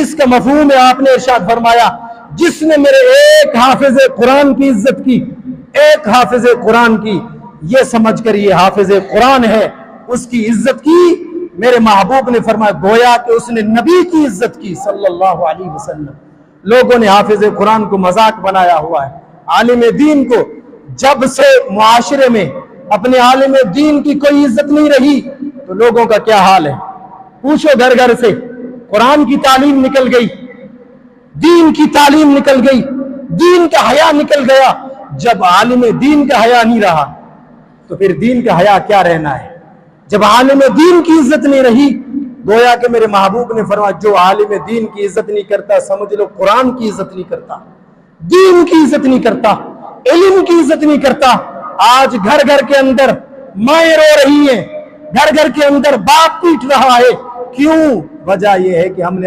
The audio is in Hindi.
जिसका मफहूम है आपने इरशाद फरमाया, जिसने मेरे एक हाफिज कुरान की इज्जत की, एक हाफिज कुरान की, ये समझकर ये हाफिज कुरान है, उसकी इज्जत की। मेरे महबूब ने फरमाया गोया कि उसने नबी की इज्जत की सल्लल्लाहु अलैहि वसल्लम। लोगों ने हाफिज कुरान को मजाक बनाया हुआ है, आलिम दीन को। जब से मुआशरे में अपने आलिम दीन की कोई इज्जत नहीं रही तो लोगों का क्या हाल है, पूछो घर घर से। कुरान की तालीम निकल गई, दीन की तालीम निकल गई, दीन का हया निकल गया। जब आलिम दीन का हया नहीं रहा तो फिर दीन का हया क्या रहना है। जब आलिम दीन की इज्जत नहीं रही, गोया कि मेरे महबूब ने फरमाया जो आलिम दीन की इज्जत नहीं करता, समझ लो कुरान की इज्जत नहीं करता, दीन की इज्जत नहीं करता, इल्म की इज्जत नहीं करता। आज घर घर के अंदर माएं रो रही हैं, घर घर के अंदर बाप पीट रहा है। क्यों? वजह यह है कि हमने